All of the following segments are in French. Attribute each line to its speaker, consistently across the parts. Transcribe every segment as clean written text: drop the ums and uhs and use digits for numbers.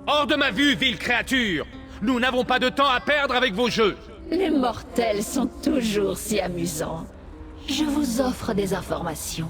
Speaker 1: Hors de ma vue, vile créature! Nous n'avons pas de temps à perdre avec vos jeux!
Speaker 2: Les mortels sont toujours si amusants. Je vous offre des informations.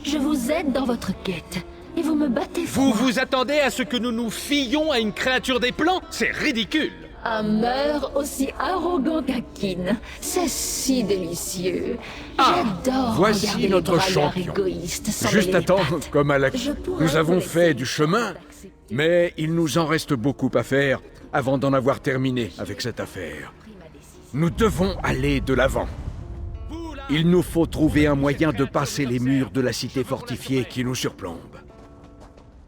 Speaker 2: Je vous aide dans votre quête. Et vous me battez
Speaker 1: Vous
Speaker 2: froid.
Speaker 1: vous attendez à ce que nous nous fions à une créature des plans? C'est ridicule!
Speaker 2: Un meurtre aussi arrogant qu'un kin. C'est si délicieux. J'adore
Speaker 3: voici
Speaker 2: regarder
Speaker 3: notre
Speaker 2: les braillards
Speaker 3: champion.
Speaker 2: égoïstes s'en
Speaker 3: Juste
Speaker 2: mêler
Speaker 3: à
Speaker 2: les
Speaker 3: temps,
Speaker 2: pattes.
Speaker 3: comme à la...
Speaker 2: Je pourrais
Speaker 3: Nous avons
Speaker 2: vous
Speaker 3: fait
Speaker 2: laisser
Speaker 3: du chemin,
Speaker 2: d'accepter.
Speaker 3: mais il nous en reste beaucoup à faire avant d'en avoir terminé avec cette affaire. Nous devons aller de l'avant. Il nous faut trouver un moyen de passer les murs de la cité fortifiée qui nous surplombe.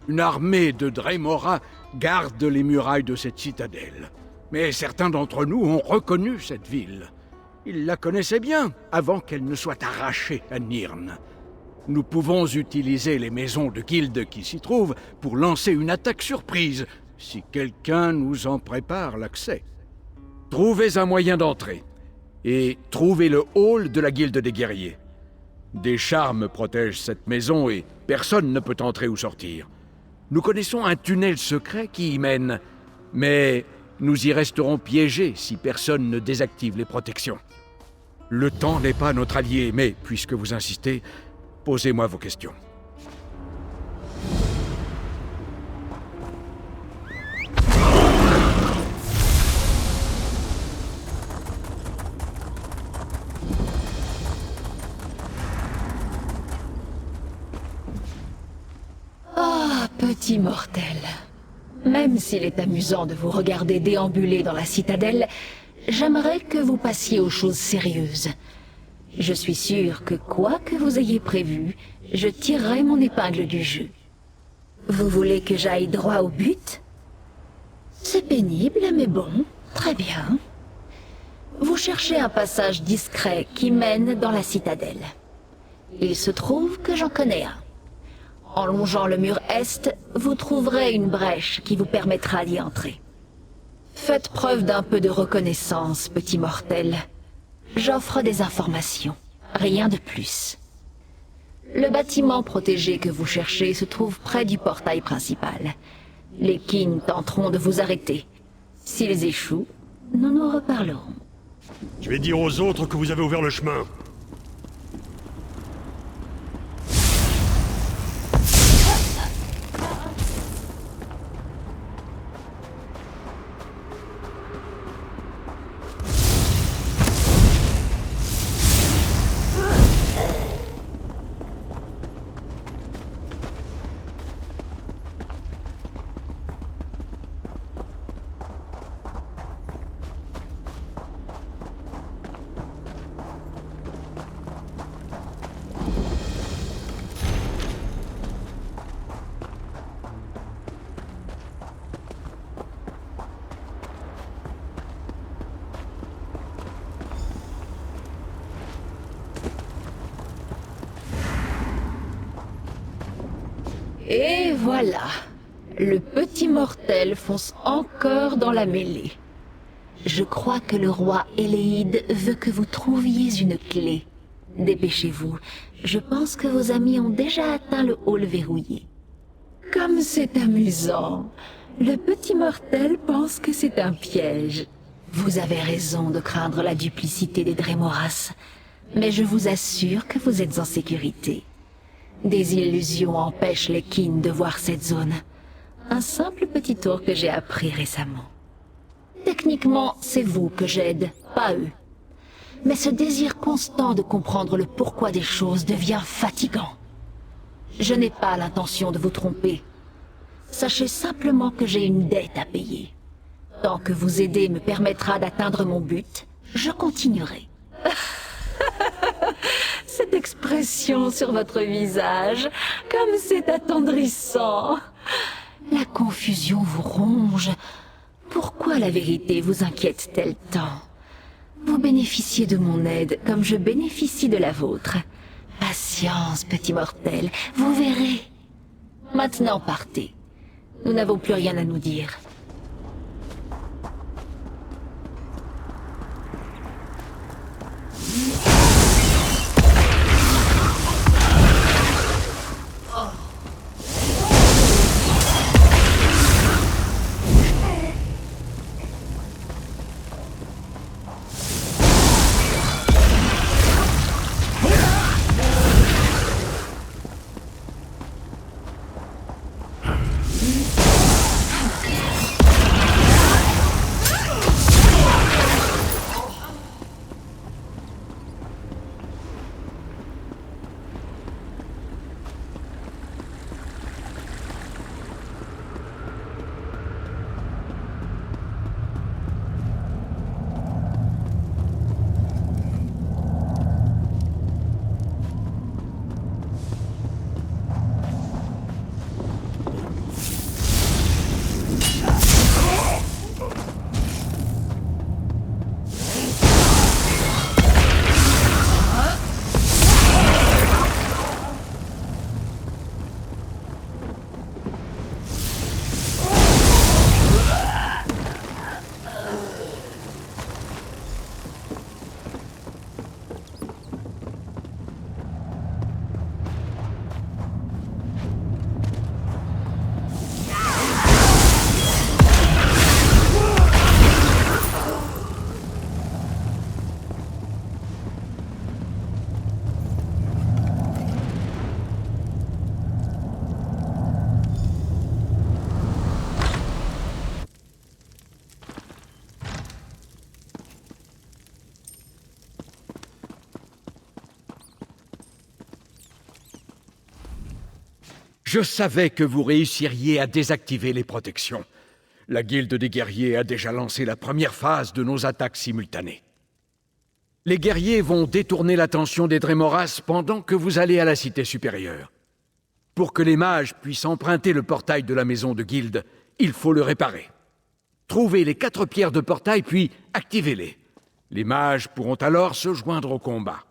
Speaker 3: Une armée de Dremora garde les murailles de cette citadelle. Mais certains d'entre nous ont reconnu cette ville. Ils la connaissaient bien avant qu'elle ne soit arrachée à Nirn. Nous pouvons utiliser les maisons de guilde qui s'y trouvent pour lancer une attaque surprise, si quelqu'un nous en prépare l'accès. Trouvez un moyen d'entrer, et trouvez le hall de la guilde des guerriers. Des charmes protègent cette maison et personne ne peut entrer ou sortir. Nous connaissons un tunnel secret qui y mène, mais nous y resterons piégés si personne ne désactive les protections. Le temps n'est pas notre allié, mais puisque vous insistez, posez-moi vos questions.
Speaker 2: Petit mortel. Même s'il est amusant de vous regarder déambuler dans la citadelle, j'aimerais que vous passiez aux choses sérieuses. Je suis sûr que quoi que vous ayez prévu, je tirerai mon épingle du jeu. Vous voulez que j'aille droit au but? C'est pénible, mais bon, très bien. Vous cherchez un passage discret qui mène dans la citadelle. Il se trouve que j'en connais un. En longeant le mur est, vous trouverez une brèche qui vous permettra d'y entrer. Faites preuve d'un peu de reconnaissance, petit mortel. J'offre des informations, rien de plus. Le bâtiment protégé que vous cherchez se trouve près du portail principal. Les King tenteront de vous arrêter. S'ils échouent, nous nous reparlerons.
Speaker 4: Je vais dire aux autres que vous avez ouvert le chemin.
Speaker 2: Et voilà. Le petit mortel fonce encore dans la mêlée. Je crois que le roi Eléide veut que vous trouviez une clé. Dépêchez-vous. Je pense que vos amis ont déjà atteint le hall verrouillé. Comme c'est amusant. Le petit mortel pense que c'est un piège. Vous avez raison de craindre la duplicité des Drémoras, mais je vous assure que vous êtes en sécurité. Des illusions empêchent les Kin de voir cette zone. Un simple petit tour que j'ai appris récemment. Techniquement, c'est vous que j'aide, pas eux. Mais ce désir constant de comprendre le pourquoi des choses devient fatigant. Je n'ai pas l'intention de vous tromper. Sachez simplement que j'ai une dette à payer. Tant que vous aider me permettra d'atteindre mon but, je continuerai. Cette expression sur votre visage, comme c'est attendrissant. La confusion vous ronge. Pourquoi la vérité vous inquiète-t-elle tant? Vous bénéficiez de mon aide comme je bénéficie de la vôtre. Patience, petit mortel, vous verrez. Maintenant partez. Nous n'avons plus rien à nous dire.
Speaker 3: Je savais que vous réussiriez à désactiver les protections. La guilde des guerriers a déjà lancé la première phase de nos attaques simultanées. Les guerriers vont détourner l'attention des Drémoras pendant que vous allez à la cité supérieure. Pour que les mages puissent emprunter le portail de la maison de guilde, il faut le réparer. Trouvez les 4 pierres de portail, puis activez-les. Les mages pourront alors se joindre au combat.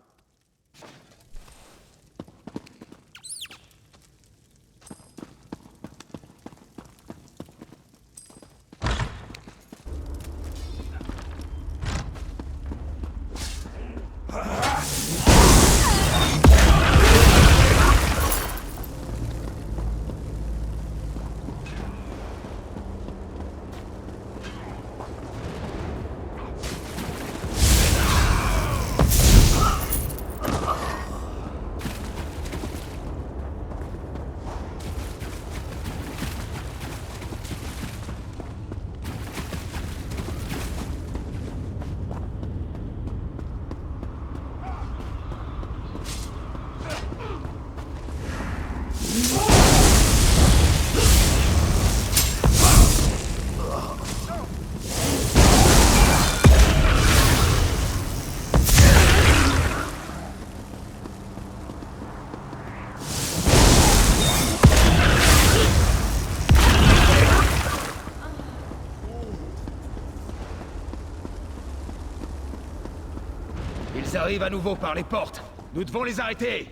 Speaker 1: Ils arrivent à nouveau par les portes. Nous devons les arrêter.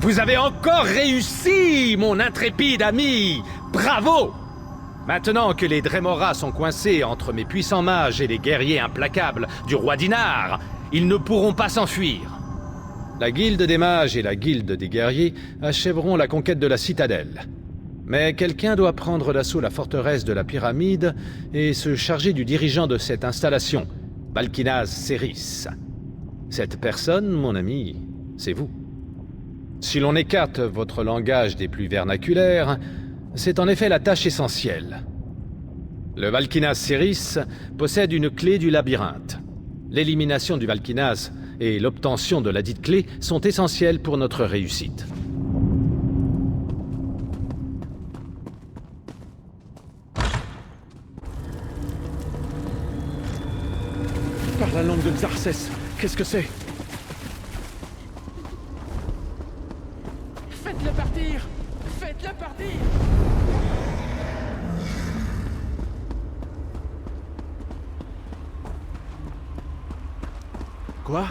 Speaker 1: Vous avez encore réussi, mon intrépide ami! Bravo! Maintenant que les Drémoras sont coincés entre mes puissants mages et les guerriers implacables du roi Dinar, ils ne pourront pas s'enfuir. La guilde des mages et la guilde des guerriers achèveront la conquête de la citadelle. Mais quelqu'un doit prendre d'assaut la forteresse de la pyramide et se charger du dirigeant de cette installation, Valkinas Seris. Cette personne, mon ami, c'est vous. Si l'on écarte votre langage des plus vernaculaires, c'est en effet la tâche essentielle. Le Valkinas Seris possède une clé du labyrinthe. L'élimination du Valkinas et l'obtention de la dite clé sont essentielles pour notre réussite.
Speaker 5: Par la langue de Xarxès, qu'est-ce que c'est? Faites-le partir! Faites-le partir! Quoi?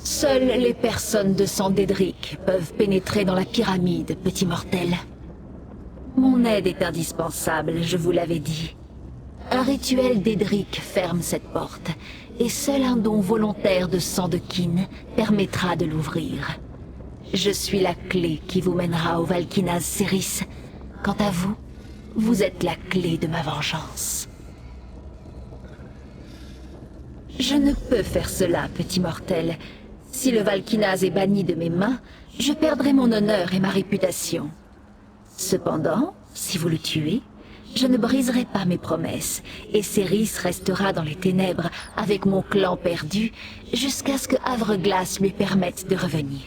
Speaker 2: Seules les personnes de sang d'Edric peuvent pénétrer dans la pyramide, petit mortel. Mon aide est indispensable, je vous l'avais dit. Un rituel d'Edric ferme cette porte, et seul un don volontaire de sang de Kin permettra de l'ouvrir. Je suis la clé qui vous mènera au Valkinas Ceris. Quant à vous, vous êtes la clé de ma vengeance. Je ne peux faire cela, petit mortel. Si le Valkinas est banni de mes mains, je perdrai mon honneur et ma réputation. Cependant, si vous le tuez, je ne briserai pas mes promesses, et Ceris restera dans les ténèbres avec mon clan perdu jusqu'à ce que Havre-Glace lui permette de revenir.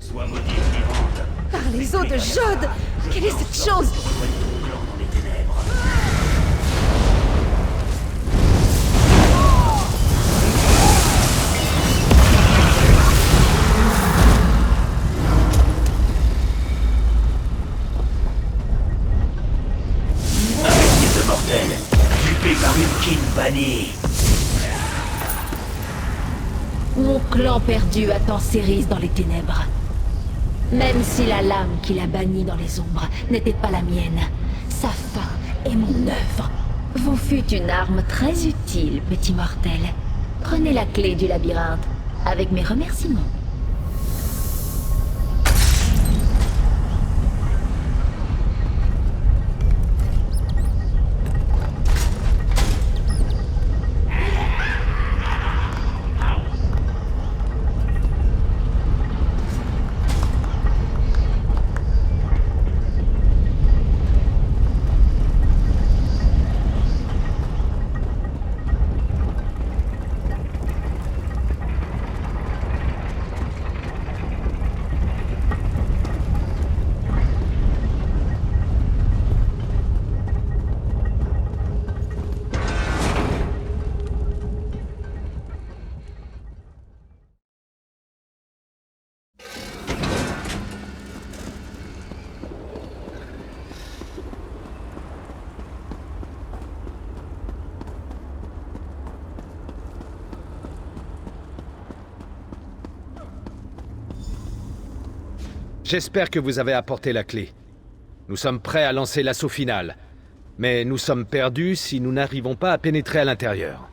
Speaker 6: Sois maudite vivante.
Speaker 7: Par les eaux de Jode! Quelle est cette chose?
Speaker 6: Rejoigne ton clan dans les ténèbres. Un de mortel, dupé par une kin bannie.
Speaker 2: Mon clan perdu attend Ceris dans les ténèbres. Même si la lame qui l'a banni dans les ombres n'était pas la mienne, sa fin est mon œuvre. Vous fûtes une arme très utile, petit mortel. Prenez la clé du labyrinthe, avec mes remerciements.
Speaker 1: J'espère que vous avez apporté la clé. Nous sommes prêts à lancer l'assaut final. Mais nous sommes perdus si nous n'arrivons pas à pénétrer à l'intérieur.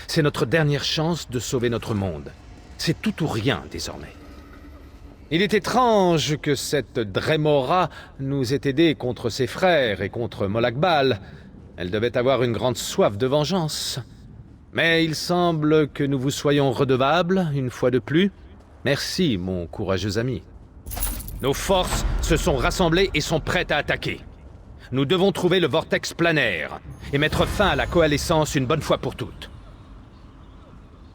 Speaker 1: C'est notre dernière chance de sauver notre monde. C'est tout ou rien, désormais. Il est étrange que cette Dremora nous ait aidés contre ses frères et contre Molag Bal. Elle devait avoir une grande soif de vengeance. Mais il semble que nous vous soyons redevables, une fois de plus. Merci, mon courageux ami. Nos forces se sont rassemblées et sont prêtes à attaquer. Nous devons trouver le vortex planaire et mettre fin à la coalescence une bonne fois pour toutes.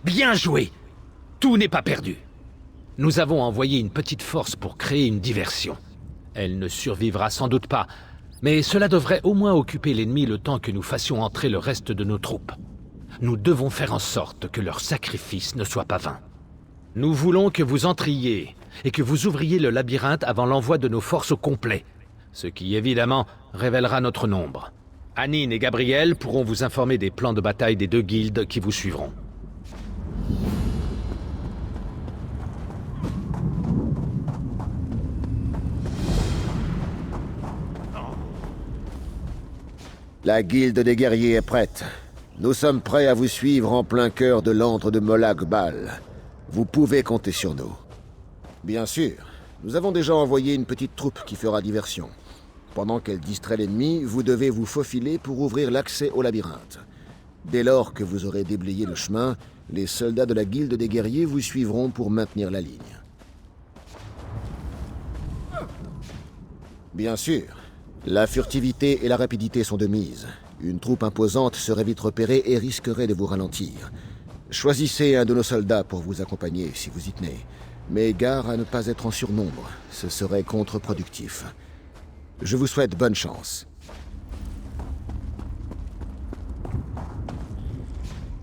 Speaker 1: Bien joué! Tout n'est pas perdu. Nous avons envoyé une petite force pour créer une diversion. Elle ne survivra sans doute pas, mais cela devrait au moins occuper l'ennemi le temps que nous fassions entrer le reste de nos troupes. Nous devons faire en sorte que leur sacrifice ne soit pas vain. Nous voulons que vous entriez et que vous ouvriez le labyrinthe avant l'envoi de nos forces au complet, ce qui évidemment révélera notre nombre. Anine et Gabriel pourront vous informer des plans de bataille des deux guildes qui vous suivront.
Speaker 8: La guilde des guerriers est prête. Nous sommes prêts à vous suivre en plein cœur de l'antre de Molag Bal. Vous pouvez compter sur nous. Bien sûr, nous avons déjà envoyé une petite troupe qui fera diversion. Pendant qu'elle distrait l'ennemi, vous devez vous faufiler pour ouvrir l'accès au labyrinthe. Dès lors que vous aurez déblayé le chemin, les soldats de la guilde des guerriers vous suivront pour maintenir la ligne. Bien sûr, la furtivité et la rapidité sont de mise. Une troupe imposante serait vite repérée et risquerait de vous ralentir. Choisissez un de nos soldats pour vous accompagner si vous y tenez. Mais gare à ne pas être en surnombre, ce serait contre-productif. Je vous souhaite bonne chance.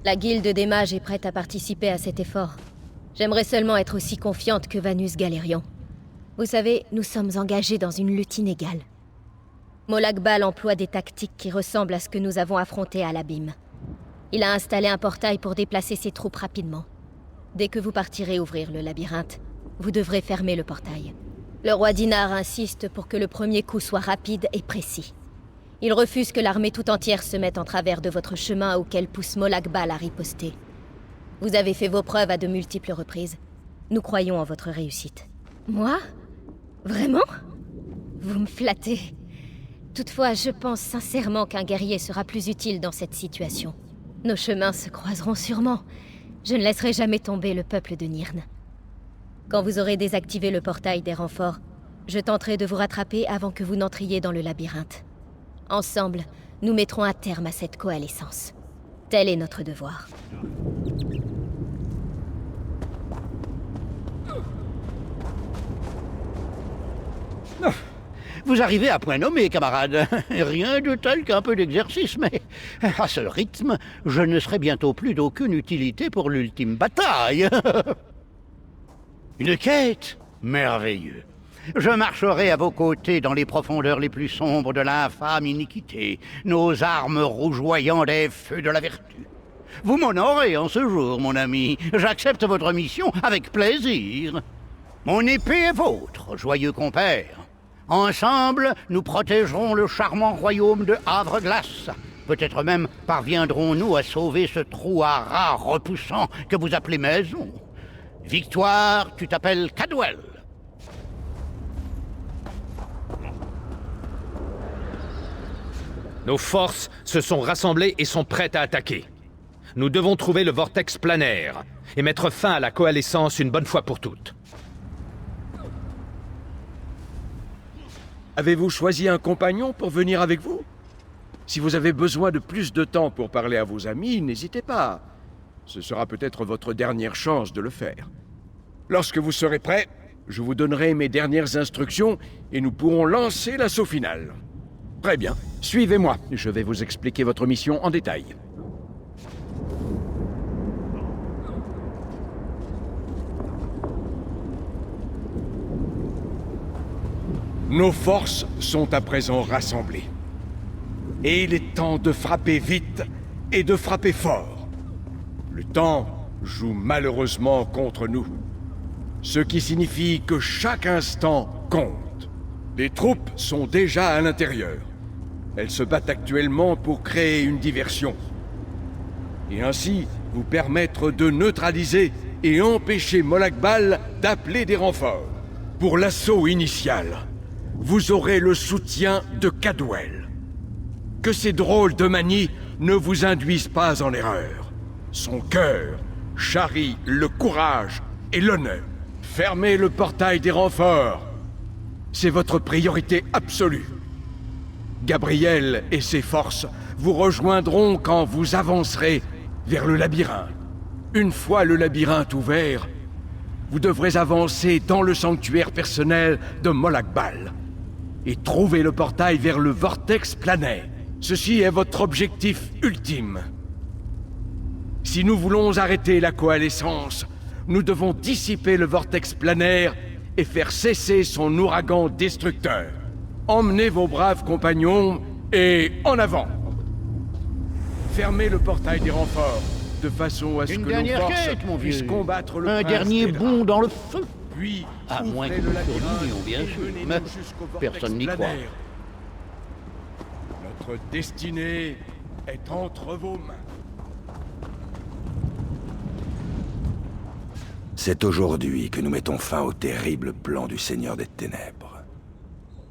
Speaker 7: La guilde des mages est prête à participer à cet effort. J'aimerais seulement être aussi confiante que Vanus Galerion. Vous savez, nous sommes engagés dans une lutte inégale. Molag Bal emploie des tactiques qui ressemblent à ce que nous avons affronté à l'abîme. Il a installé un portail pour déplacer ses troupes rapidement. Dès que vous partirez ouvrir le labyrinthe, vous devrez fermer le portail. Le roi Dinar insiste pour que le premier coup soit rapide et précis. Il refuse que l'armée tout entière se mette en travers de votre chemin auquel pousse Molag Bal à riposter. Vous avez fait vos preuves à de multiples reprises. Nous croyons en votre réussite. Moi? Vraiment? Vous me flattez. Toutefois, je pense sincèrement qu'un guerrier sera plus utile dans cette situation. Nos chemins se croiseront sûrement. Je ne laisserai jamais tomber le peuple de Nirn. Quand vous aurez désactivé le portail des renforts, je tenterai de vous rattraper avant que vous n'entriez dans le labyrinthe. Ensemble, nous mettrons un terme à cette coalescence. Tel est notre devoir.
Speaker 9: Vous arrivez à point nommé, camarade. Rien de tel qu'un peu d'exercice, mais à ce rythme, je ne serai bientôt plus d'aucune utilité pour l'ultime bataille. Une quête? Merveilleux. Je marcherai à vos côtés dans les profondeurs les plus sombres de l'infâme iniquité, nos armes rougeoyant des feux de la vertu. Vous m'honorez en ce jour, mon ami. J'accepte votre mission avec plaisir. Mon épée est vôtre, joyeux compère. Ensemble, nous protégerons le charmant royaume de Havre-Glace. Peut-être même parviendrons-nous à sauver ce trou à rats repoussant que vous appelez maison. Victoire, tu t'appelles Cadwell.
Speaker 1: Nos forces se sont rassemblées et sont prêtes à attaquer. Nous devons trouver le vortex planaire et mettre fin à la coalescence une bonne fois pour toutes.
Speaker 3: Avez-vous choisi un compagnon pour venir avec vous? Si vous avez besoin de plus de temps pour parler à vos amis, n'hésitez pas. Ce sera peut-être votre dernière chance de le faire. Lorsque vous serez prêt, je vous donnerai mes dernières instructions et nous pourrons lancer l'assaut final. Très bien, suivez-moi. Je vais vous expliquer votre mission en détail. Nos forces sont à présent rassemblées. Et il est temps de frapper vite et de frapper fort. Le temps joue malheureusement contre nous. Ce qui signifie que chaque instant compte. Les troupes sont déjà à l'intérieur. Elles se battent actuellement pour créer une diversion. Et ainsi, vous permettre de neutraliser et empêcher Molag Bal d'appeler des renforts. Pour l'assaut initial, vous aurez le soutien de Cadwell. Que ces drôles de manies ne vous induisent pas en erreur. Son cœur charrie le courage et l'honneur. Fermez le portail des renforts. C'est votre priorité absolue. Gabriel et ses forces vous rejoindront quand vous avancerez vers le labyrinthe. Une fois le labyrinthe ouvert, vous devrez avancer dans le sanctuaire personnel de Molag Bal et trouver le portail vers le vortex planaire. Ceci est votre objectif ultime. Si nous voulons arrêter la coalescence, nous devons dissiper le vortex planaire et faire cesser son ouragan destructeur. Emmenez vos braves compagnons et en avant. Fermez le portail des renforts, de façon à ce
Speaker 9: Une
Speaker 3: que
Speaker 9: dernière
Speaker 3: nos forces
Speaker 9: quête, mon
Speaker 3: puissent
Speaker 9: vieux.
Speaker 3: combattre le
Speaker 9: Un
Speaker 3: prince
Speaker 9: dernier
Speaker 3: des
Speaker 9: bond
Speaker 3: draps.
Speaker 9: dans le feu.
Speaker 3: Puis,
Speaker 9: À moins
Speaker 3: ouvrez
Speaker 9: que
Speaker 3: le
Speaker 9: nous
Speaker 3: labyrinthe
Speaker 9: survivions, bien
Speaker 3: et
Speaker 9: sûr.
Speaker 3: menez-nous
Speaker 9: Mais
Speaker 3: jusqu'au
Speaker 9: personne n'y
Speaker 3: vortex
Speaker 9: croit.
Speaker 3: planaire. Notre destinée est entre vos mains.
Speaker 10: C'est aujourd'hui que nous mettons fin au terrible plan du Seigneur des Ténèbres.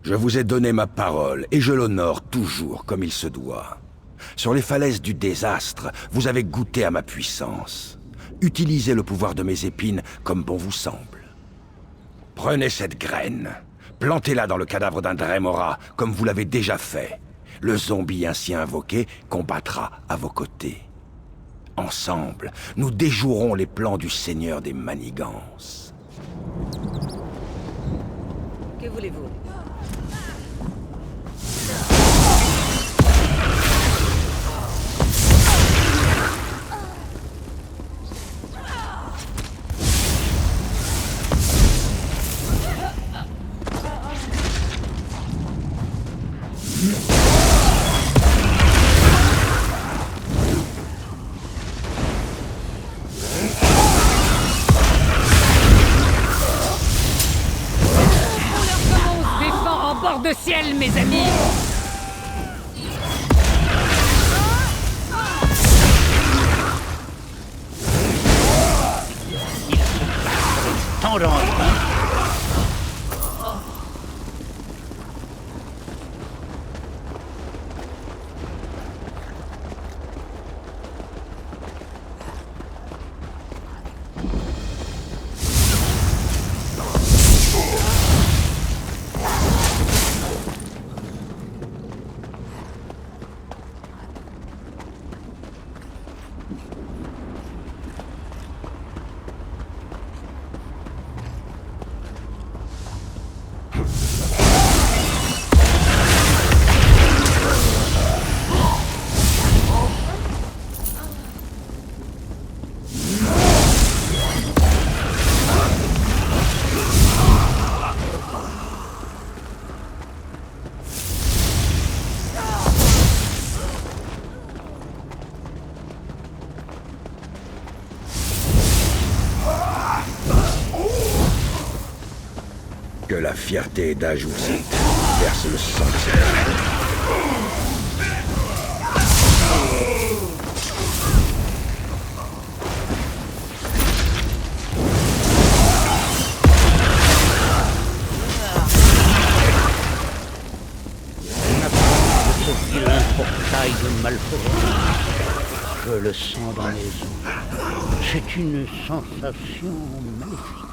Speaker 10: Je vous ai donné ma parole et je l'honore toujours comme il se doit. Sur les falaises du désastre, vous avez goûté à ma puissance. Utilisez le pouvoir de mes épines comme bon vous semble. Prenez cette graine, plantez-la dans le cadavre d'un Dremora comme vous l'avez déjà fait. Le zombie ainsi invoqué combattra à vos côtés. Ensemble, nous déjouerons les plans du Seigneur des Manigances.
Speaker 11: Que voulez-vous? Bord de ciel, mes amis!
Speaker 9: Tendance.
Speaker 10: Que la fierté d'Ajouzit verse le sang de ses frères.
Speaker 9: Ce vilain portail de Malforo. Je le sens dans mes os. C'est une sensation maléfique.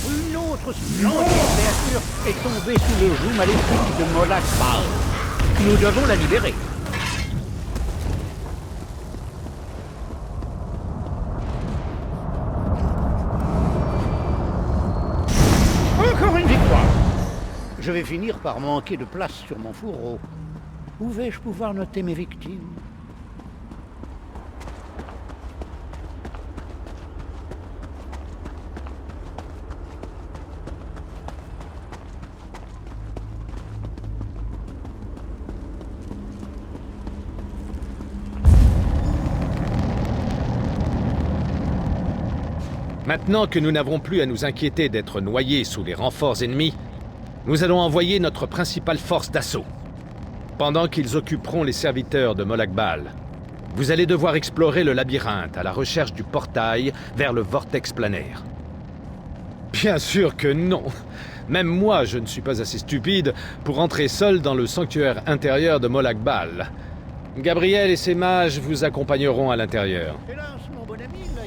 Speaker 9: Une autre splendide créature est tombée sous le joug maléfique de Molag Bal. Nous devons la libérer. Encore une victoire. je vais finir par manquer de place sur mon fourreau. Où vais-je pouvoir noter mes victimes?
Speaker 1: Maintenant que nous n'avons plus à nous inquiéter d'être noyés sous les renforts ennemis, nous allons envoyer notre principale force d'assaut. Pendant qu'ils occuperont les serviteurs de Molag Bal, vous allez devoir explorer le labyrinthe à la recherche du portail vers le vortex planaire. Bien sûr que non. Même moi, je ne suis pas assez stupide pour entrer seul dans le sanctuaire intérieur de Molag Bal. Gabriel et ses mages vous accompagneront à l'intérieur.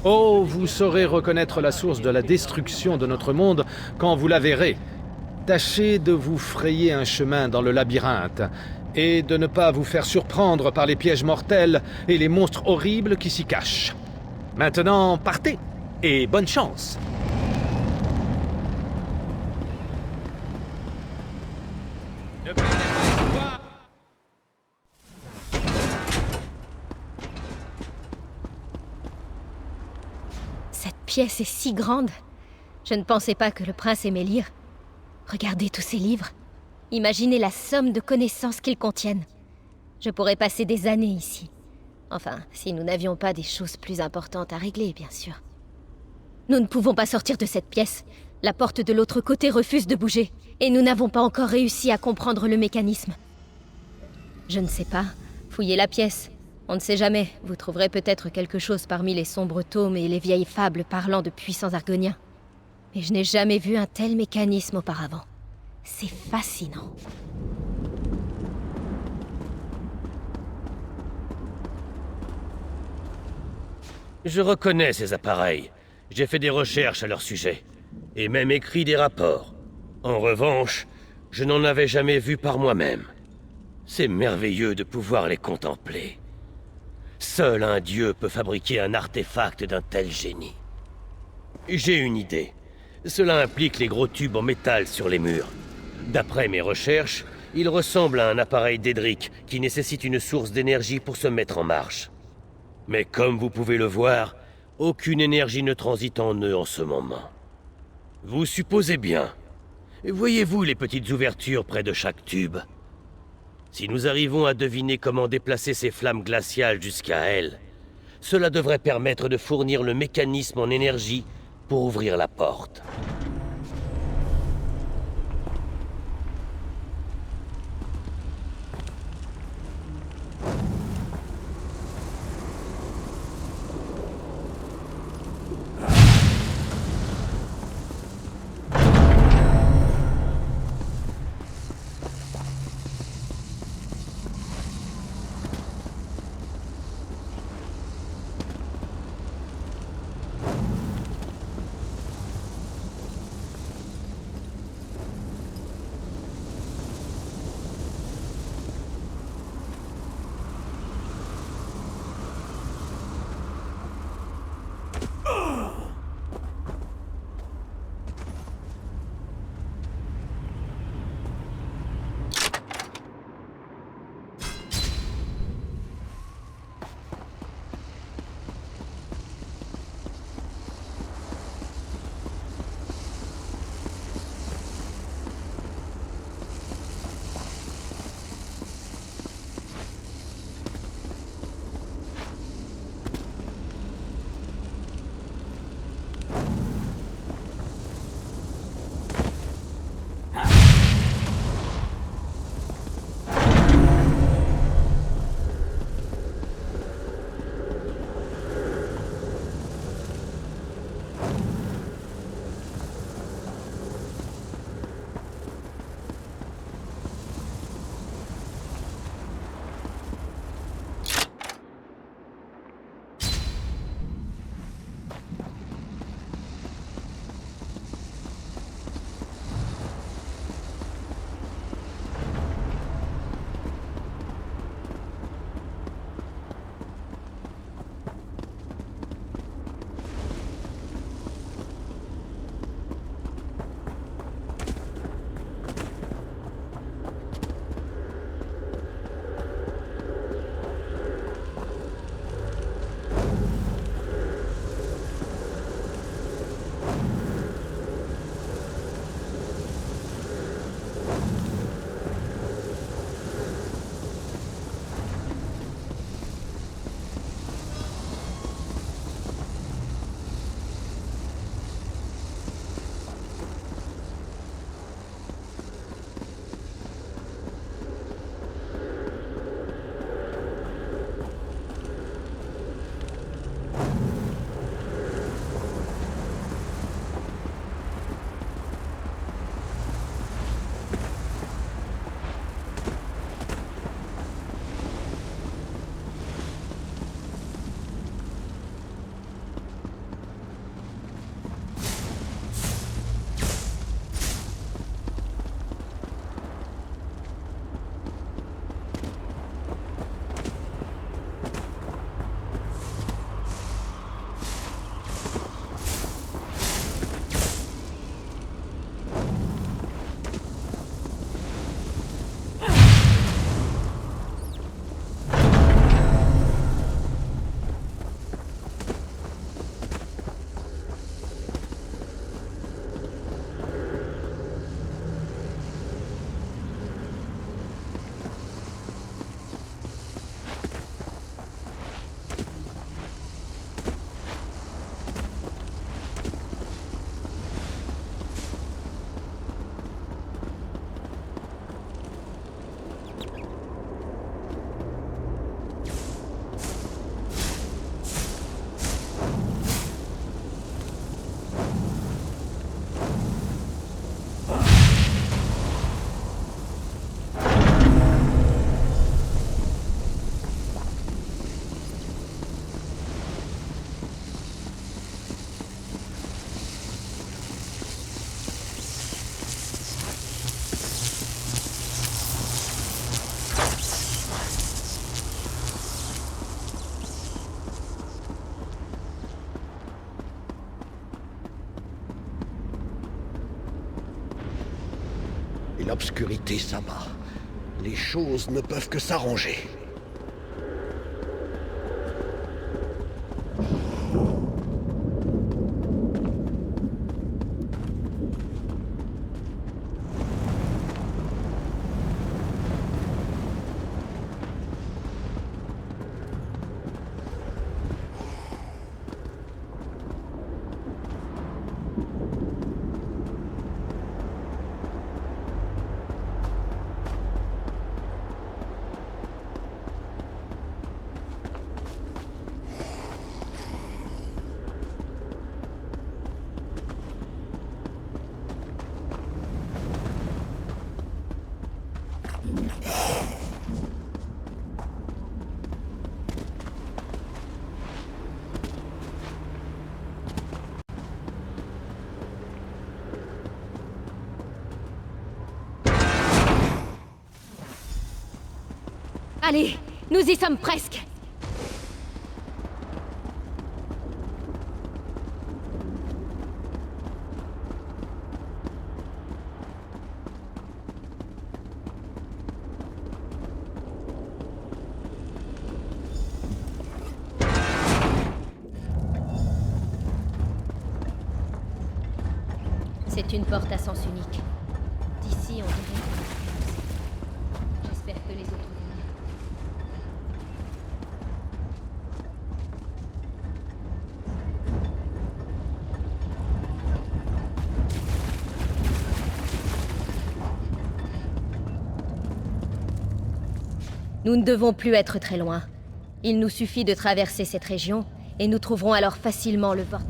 Speaker 1: Oh, vous saurez reconnaître la source de la destruction de notre monde quand vous la verrez. Tâchez de vous frayer un chemin dans le labyrinthe et de ne pas vous faire surprendre par les pièges mortels et les monstres horribles qui s'y cachent. Maintenant, partez et bonne chance!
Speaker 7: Cette pièce est si grande. Je ne pensais pas que le prince aimait lire. Regardez tous ces livres. Imaginez la somme de connaissances qu'ils contiennent. Je pourrais passer des années ici. Enfin, si nous n'avions pas des choses plus importantes à régler, bien sûr. Nous ne pouvons pas sortir de cette pièce. La porte de l'autre côté refuse de bouger. Et nous n'avons pas encore réussi à comprendre le mécanisme. Je ne sais pas. Fouillez la pièce. On ne sait jamais. Vous trouverez peut-être quelque chose parmi les sombres tomes et les vieilles fables parlant de puissants argoniens. Mais je n'ai jamais vu un tel mécanisme auparavant. C'est fascinant.
Speaker 6: Je reconnais ces appareils. J'ai fait des recherches à leur sujet. Et même écrit des rapports. En revanche, je n'en avais jamais vu par moi-même. C'est merveilleux de pouvoir les contempler. Seul un dieu peut fabriquer un artefact d'un tel génie. J'ai une idée. Cela implique les gros tubes en métal sur les murs. D'après mes recherches, il ressemble à un appareil dédrique qui nécessite une source d'énergie pour se mettre en marche. Mais comme vous pouvez le voir, aucune énergie ne transite en eux en ce moment. Vous supposez bien. Voyez-vous les petites ouvertures près de chaque tube? Si nous arrivons à deviner comment déplacer ces flammes glaciales jusqu'à elles, cela devrait permettre de fournir le mécanisme en énergie pour ouvrir la porte.
Speaker 12: et l'obscurité s'abat. Les choses ne peuvent que s'arranger.
Speaker 7: Allez, nous y sommes presque. C'est une porte à sens unique. D'ici, on dirait que... J'espère que les autres vont bien. Nous ne devons plus être très loin. Il nous suffit de traverser cette région, et nous trouverons alors facilement le vortex.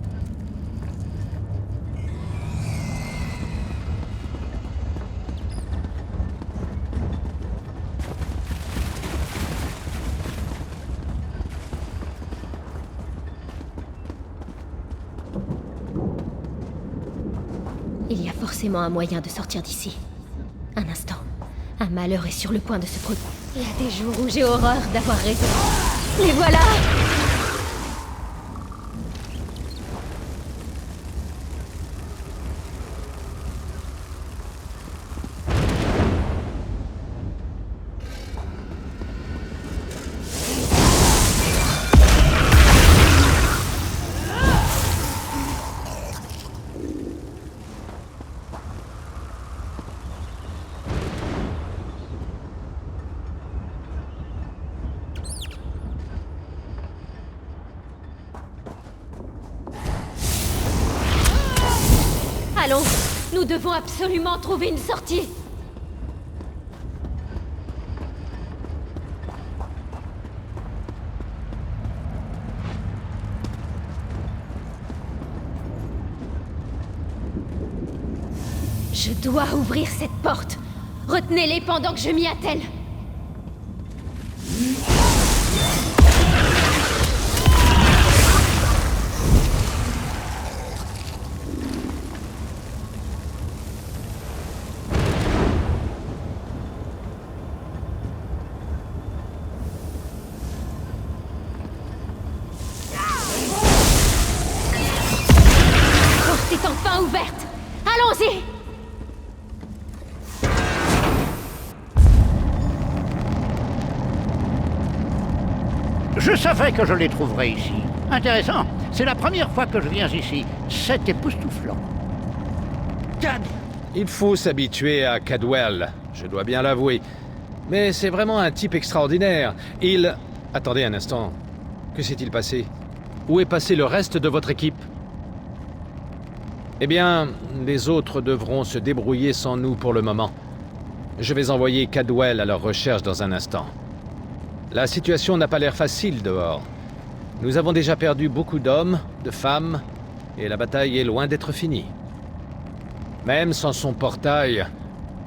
Speaker 7: Il y a forcément un moyen de sortir d'ici. Un instant. Un malheur est sur le point de se produire. Il y a des jours où j'ai horreur d'avoir raison. Les voilà! Allons, nous devons absolument trouver une sortie. Je dois ouvrir cette porte. Retenez-les pendant que je m'y attelle. Enfin ouverte. Allons-y.
Speaker 9: Je savais que je les trouverais ici. Intéressant. C'est la première fois que je viens ici. C'est époustouflant.
Speaker 1: Cad! Il faut s'habituer à Cadwell, je dois bien l'avouer. Mais c'est vraiment un type extraordinaire. Il... Attendez un instant. Que s'est-il passé? Où est passé le reste de votre équipe? Eh bien, les autres devront se débrouiller sans nous pour le moment. Je vais envoyer Cadwell à leur recherche dans un instant. La situation n'a pas l'air facile dehors. Nous avons déjà perdu beaucoup d'hommes, de femmes, et la bataille est loin d'être finie. Même sans son portail,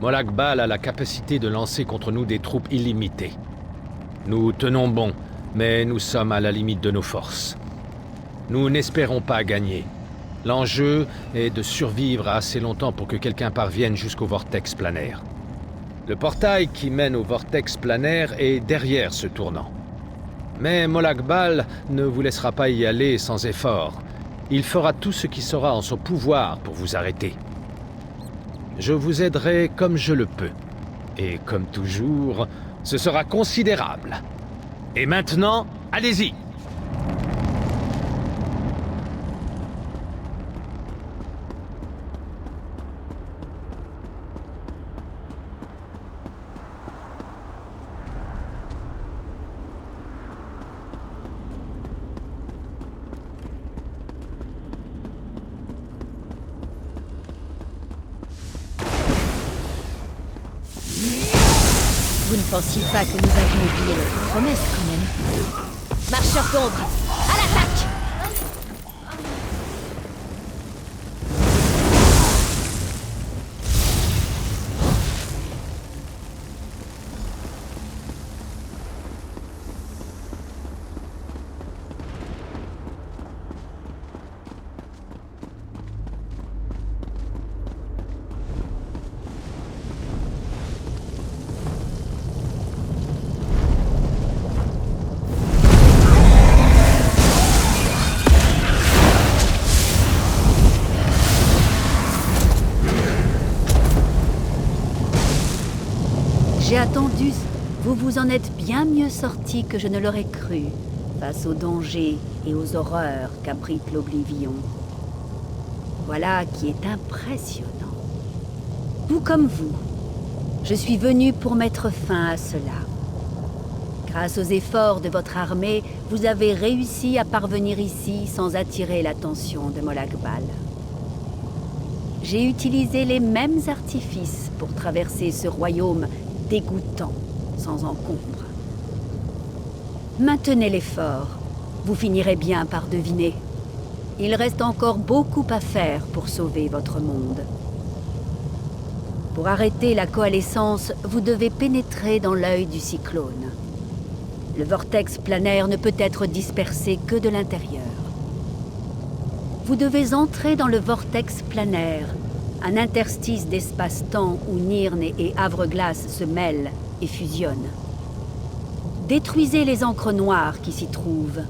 Speaker 1: Molag Bal a la capacité de lancer contre nous des troupes illimitées. Nous tenons bon, mais nous sommes à la limite de nos forces. Nous n'espérons pas gagner. L'enjeu est de survivre assez longtemps pour que quelqu'un parvienne jusqu'au vortex planaire. Le portail qui mène au vortex planaire est derrière ce tournant. Mais Molag Bal ne vous laissera pas y aller sans effort. Il fera tout ce qui sera en son pouvoir pour vous arrêter. Je vous aiderai comme je le peux. Et comme toujours, ce sera considérable. Et maintenant, allez-y!
Speaker 7: Vous ne pensiez pas que nous avions oublié notre promesse, quand même. Marcheurs d'ombre, à l'attaque!
Speaker 13: J'ai attendu. Vous vous en êtes bien mieux sortis que je ne l'aurais cru, face aux dangers et aux horreurs qu'abrite l'Oblivion. Voilà qui est impressionnant. Tout comme vous, je suis venu pour mettre fin à cela. Grâce aux efforts de votre armée, vous avez réussi à parvenir ici sans attirer l'attention de Molag Bal. J'ai utilisé les mêmes artifices pour traverser ce royaume dégoûtant, sans encombre. Maintenez l'effort, vous finirez bien par deviner. Il reste encore beaucoup à faire pour sauver votre monde. Pour arrêter la coalescence, vous devez pénétrer dans l'œil du cyclone. Le vortex planaire ne peut être dispersé que de l'intérieur. Vous devez entrer dans le vortex planaire, un interstice d'espace-temps où Nirn et Havre-Glace se mêlent et fusionnent. Détruisez les encres noires qui s'y trouvent.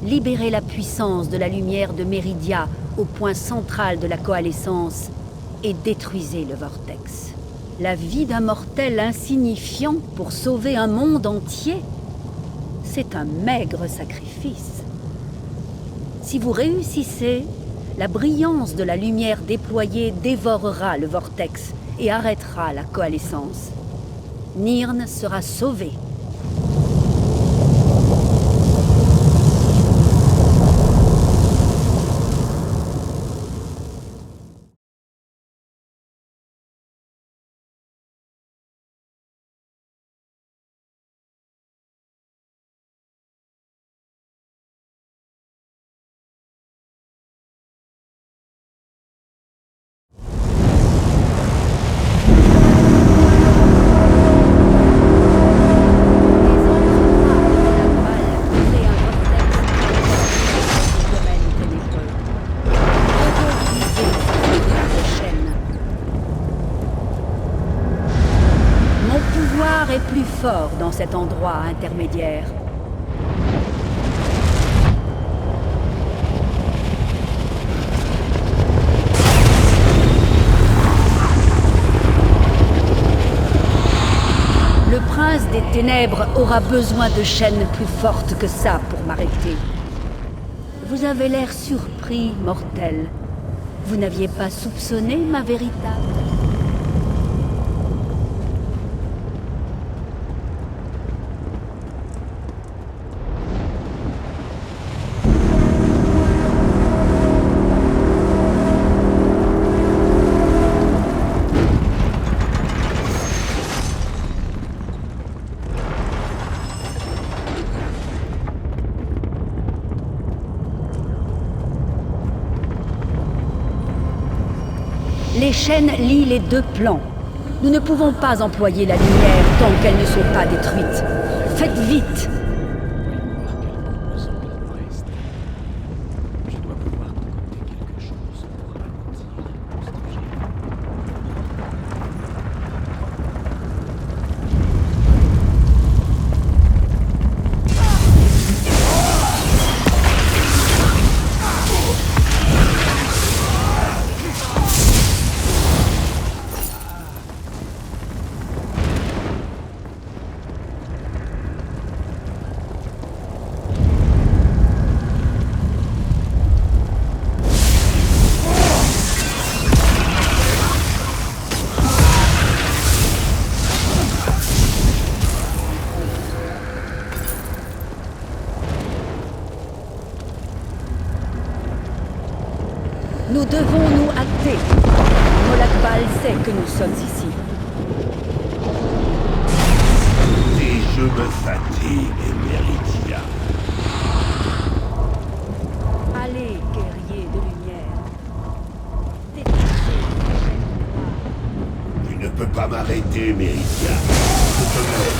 Speaker 13: Libérez la puissance de la lumière de Méridia au point central de la coalescence et détruisez le vortex. La vie d'un mortel insignifiant pour sauver un monde entier, c'est un maigre sacrifice. Si vous réussissez, la brillance de la lumière déployée dévorera le vortex et arrêtera la coalescence. Nirn sera sauvé. Est plus fort dans cet endroit intermédiaire. Le prince des ténèbres aura besoin de chaînes plus fortes que ça pour m'arrêter. Vous avez l'air surpris, mortel. Vous n'aviez pas soupçonné ma véritable... Les chaînes lient les deux plans. Nous ne pouvons pas employer la lumière tant qu'elles ne sont pas détruites. Faites vite! que nous sommes ici.
Speaker 10: Et je me fatigue, Meridia.
Speaker 13: Allez, guerriers de lumière.
Speaker 10: Tu ne peux pas m'arrêter, Meridia. Je te mets.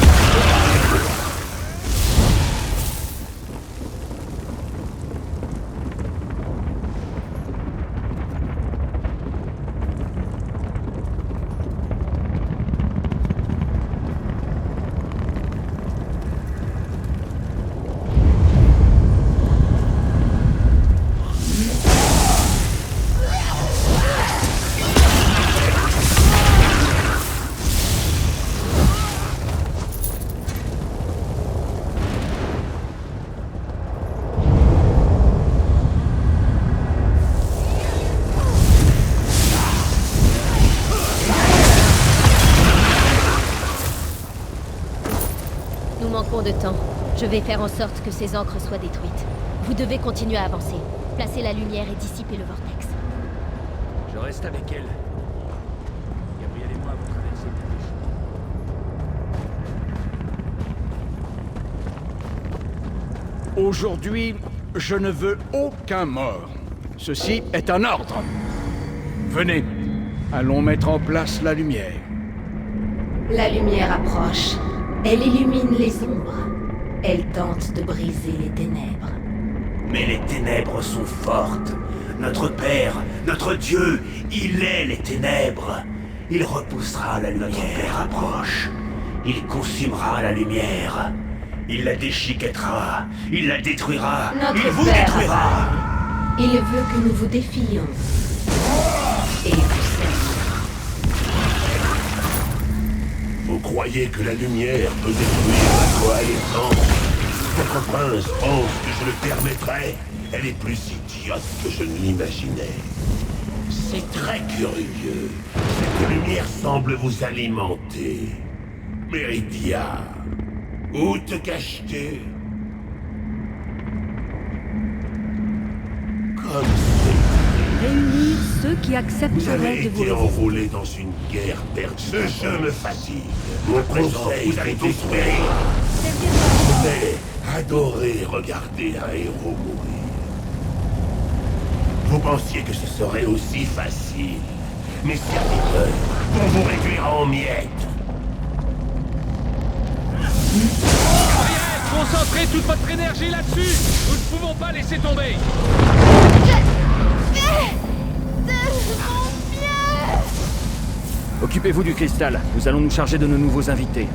Speaker 7: Nous manquons de temps. Je vais faire en sorte que ces ancres soient détruites. Vous devez continuer à avancer. Placer la lumière et dissiper le vortex.
Speaker 1: Je reste avec elle. Gabriel et moi avons traversé le déchets.
Speaker 3: Aujourd'hui, je ne veux aucun mort. Ceci est un ordre. Venez, allons mettre en place la lumière.
Speaker 2: La lumière approche. Elle illumine les ombres. Elle tente de briser les ténèbres.
Speaker 10: Mais les ténèbres sont fortes. Notre Père, notre Dieu, il est les ténèbres. Il repoussera la lumière. Notre Père approche. Il consumera la lumière. Il la déchiquettera. Il la détruira. Il vous détruira.
Speaker 2: Il veut que nous vous défions. Et vous servons.
Speaker 10: Vous croyez que la lumière peut détruire la coalescence? Votre prince pense que je le permettrai? Elle est plus idiote que je ne l'imaginais. C'est très curieux. Cette lumière semble vous alimenter. Meridia, où te caches-tu? Comme
Speaker 13: Réunir ceux qui
Speaker 10: vous
Speaker 13: accepteraient
Speaker 10: avez
Speaker 13: de vous
Speaker 10: été
Speaker 13: résister.
Speaker 10: enrôlé dans une guerre perdue. Ce jeu me fatigue. Mon conseil, vous allez détruire. Mais adorez regarder un héros mourir. Vous pensiez que ce serait aussi facile. Mes serviteurs vont vous réduire en miettes.
Speaker 1: Gabriel, concentrez toute votre énergie là-dessus. Nous ne pouvons pas laisser tomber.
Speaker 5: Occupez-vous du cristal. Nous allons nous charger de nos nouveaux invités.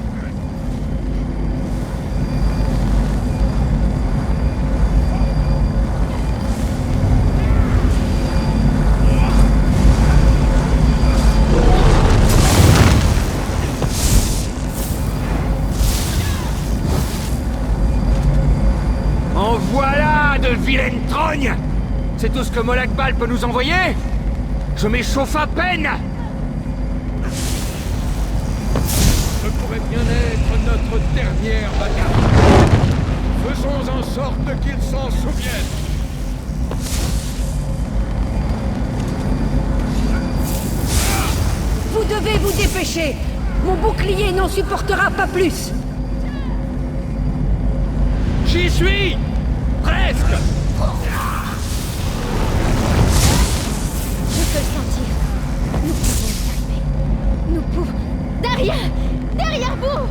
Speaker 3: En voilà de vilaines trognes! C'est tout ce que Molag Bal peut nous envoyer? Je m'échauffe à peine!
Speaker 5: Ce pourrait bien être notre dernière bataille. Faisons en sorte qu'ils s'en souviennent.
Speaker 13: Vous devez vous dépêcher. Mon bouclier n'en supportera pas plus.
Speaker 1: J'y suis. Presque.
Speaker 7: Je peux le sentir. Nous pouvons y arriver. Nous pouvons... Derrière! Derrière vous!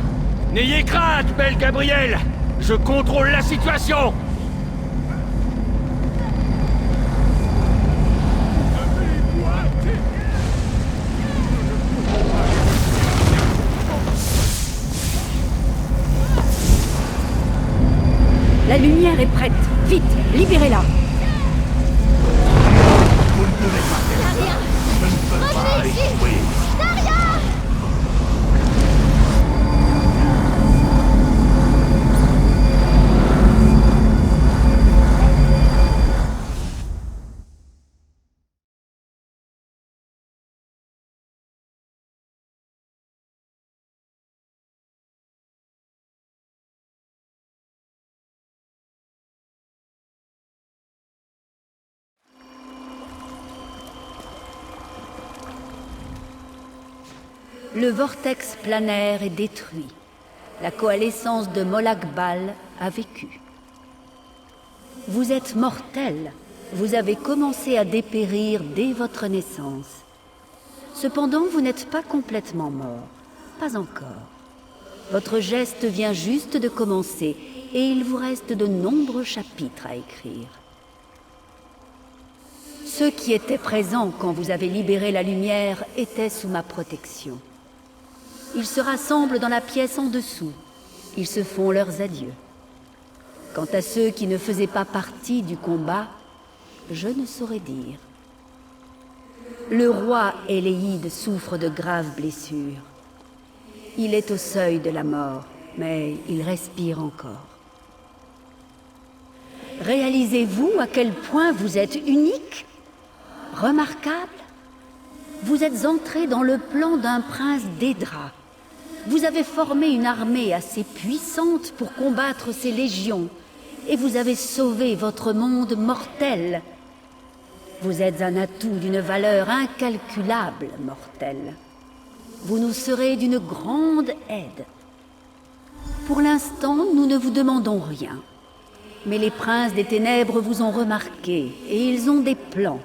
Speaker 3: N'ayez crainte, belle Gabrielle! Je contrôle la situation!
Speaker 13: La lumière est prête. Vite, libérez-la.
Speaker 10: Vous ne pouvez pas faire ça. Je ne peux pas échouer.
Speaker 13: Le vortex planaire est détruit. La coalescence de Molag Bal a vécu. Vous êtes mortel. Vous avez commencé à dépérir dès votre naissance. Cependant, vous n'êtes pas complètement mort. Pas encore. Votre geste vient juste de commencer et il vous reste de nombreux chapitres à écrire. Ceux qui étaient présents quand vous avez libéré la lumière étaient sous ma protection. Ils se rassemblent dans la pièce en dessous. Ils se font leurs adieux. Quant à ceux qui ne faisaient pas partie du combat, je ne saurais dire. Le roi Eléide souffre de graves blessures. Il est au seuil de la mort, mais il respire encore. Réalisez-vous à quel point vous êtes unique, remarquable? Vous êtes entré dans le plan d'un prince d'Edra. Vous avez formé une armée assez puissante pour combattre ces légions, et vous avez sauvé votre monde mortel. Vous êtes un atout d'une valeur incalculable, mortel. Vous nous serez d'une grande aide. Pour l'instant, nous ne vous demandons rien. Mais les princes des ténèbres vous ont remarqué, et ils ont des plans,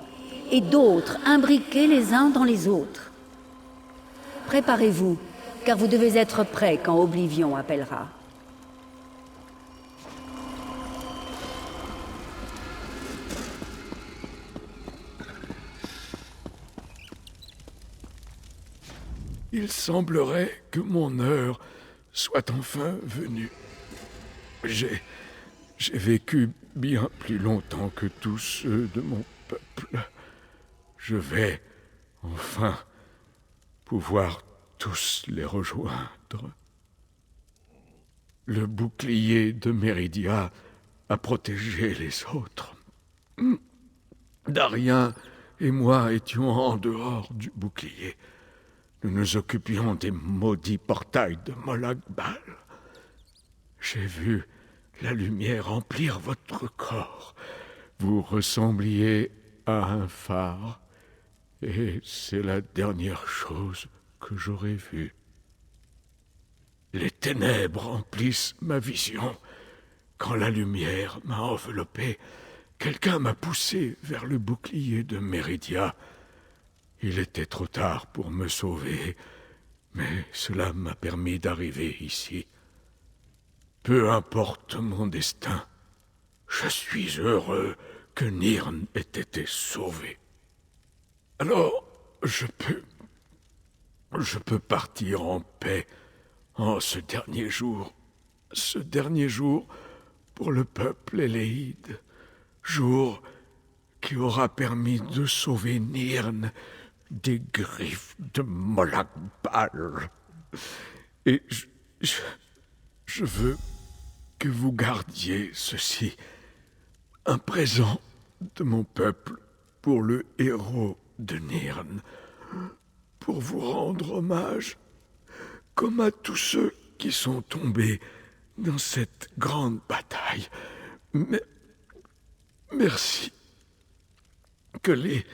Speaker 13: et d'autres imbriqués les uns dans les autres. Préparez-vous, car vous devez être prêts quand Oblivion appellera.
Speaker 5: Il semblerait que mon heure soit enfin venue. J'ai vécu bien plus longtemps que tous ceux de mon peuple. Je vais enfin pouvoir tous les rejoindre. Le bouclier de Méridia a protégé les autres. Darien et moi étions en dehors du bouclier. Nous nous occupions des maudits portails de Molag Bal. J'ai vu la lumière remplir votre corps. Vous ressembliez à un phare, et c'est la dernière chose que j'aurais vue. Les ténèbres emplissent ma vision. Quand la lumière m'a enveloppé, quelqu'un m'a poussé vers le bouclier de Méridia. Il était trop tard pour me sauver, mais cela m'a permis d'arriver ici. Peu importe mon destin, je suis heureux que Nirn ait été sauvé. Alors, je peux partir en paix en ce dernier jour pour le peuple Eléide, jour qui aura permis de sauver Nirn des griffes de Molag Bal. Et je veux que vous gardiez ceci, un présent de mon peuple pour le héros de Nirn, pour vous rendre hommage, comme à tous ceux qui sont tombés dans cette grande bataille. Mais merci. Que les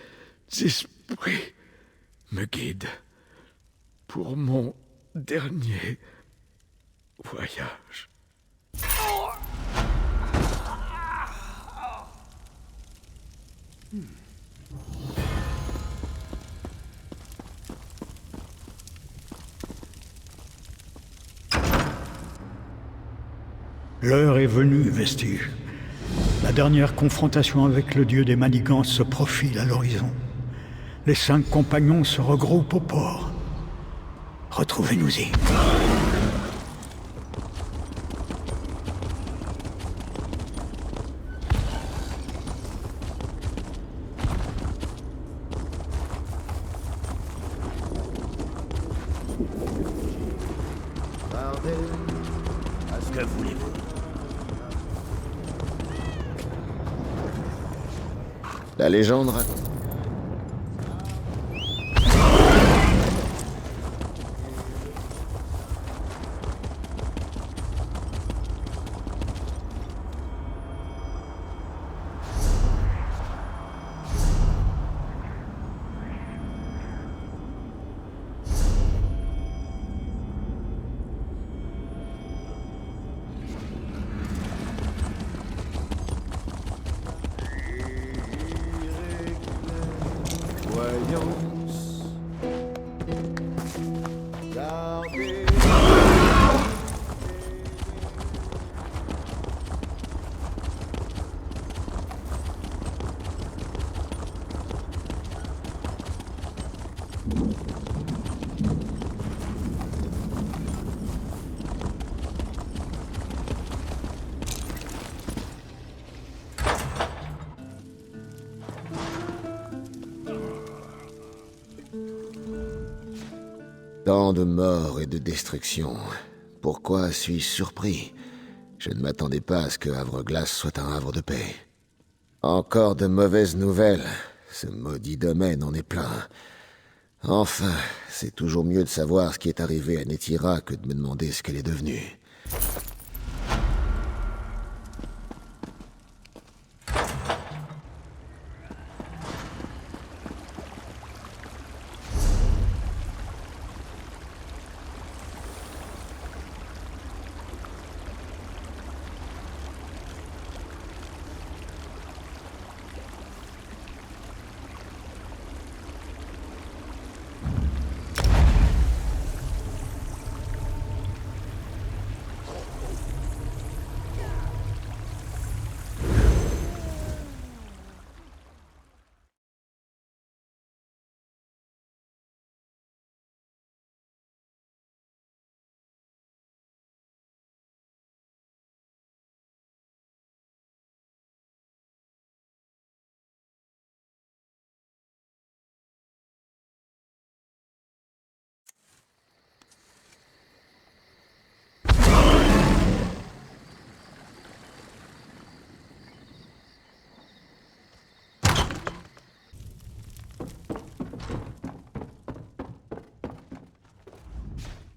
Speaker 5: esprits me guident pour mon dernier voyage.
Speaker 14: L'heure est venue, Vestige. La dernière confrontation avec le dieu des manigances se profile à l'horizon. Les 5 compagnons se regroupent au port. Retrouvez-nous-y.
Speaker 6: Que voulez-vous?
Speaker 8: La légende raconte. Tant de morts et de destruction. Pourquoi suis-je surpris? Je ne m'attendais pas à ce que Havre-Glace soit un havre de paix. Encore de mauvaises nouvelles. Ce maudit domaine en est plein. Enfin, c'est toujours mieux de savoir ce qui est arrivé à Neytira que de me demander ce qu'elle est devenue.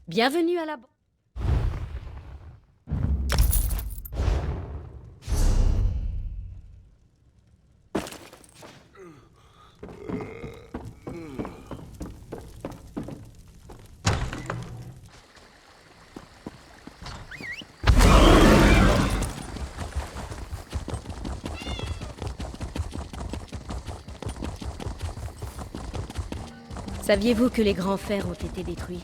Speaker 7: Bienvenue à la... Saviez-vous que les grands fers ont été détruits?